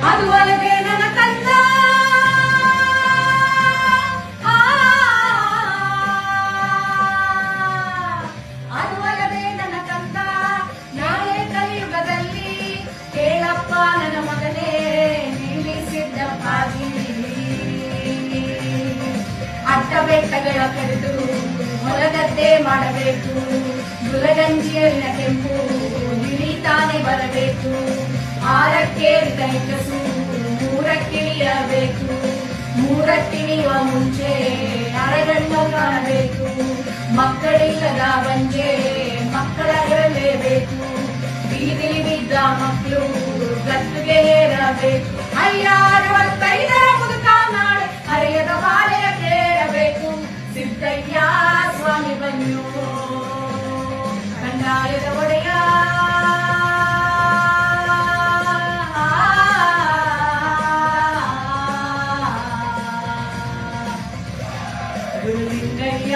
ಅದುವಲ್ಲದೆ ನನ್ನ ಕಂದ ಅದುವಲ್ಲದೆ ನನ್ನ ಕಂದ ನಾಳೆ ಕಲಿಯುಗದಲ್ಲಿ ಕೇಳಪ್ಪ ನನ್ನ ಮಗನೇ ನಿಲ್ಲಿಸಿದ್ದಪ್ಪಾಗಿ ಅಟ್ಟ ಬೆಟ್ಟಗಳ ಕರೆದು ಹೊಲಗದ್ದೆ ಮಾಡಬೇಕು ಗುಲಗಂಜಿಯಲ್ಲಿನ ಕೆಂಪು ನಿಳಿತಾನೆ ಬರಬೇಕು ಆರಕ್ಕೆ ಕೈಕಸು ಮೂರಕ್ಕಿಳಿಯಬೇಕು ಮೂರಕ್ಕಿಳಿಯುವ ಮುಂಚೆ ಅರಗಣ್ಣು ಕಾಣಬೇಕು ಮಕ್ಕಳಿಲ್ಲದ ಬಂಜೆ ಮಕ್ಕಳ ಇರಲೇಬೇಕು ಬೀದಿಲಿ ಬಿದ್ದ ಮಕ್ಕಳು ಗದ್ದುಗೆ ಏರಬೇಕು ಅಯ್ಯಾರವತ್ತೈದರ ಮುದುಕ ನಾಳೆ ಹರಿಯದ ಬಾಳೆಯ ಕೇಳಬೇಕು ಸಿದ್ದಯ್ಯ ಸ್ವಾಮಿ ಬನ್ನು ಕಂದಾಯದ ಒಡೆಯ ಗುರುಲಿಂಗಯ್ಯ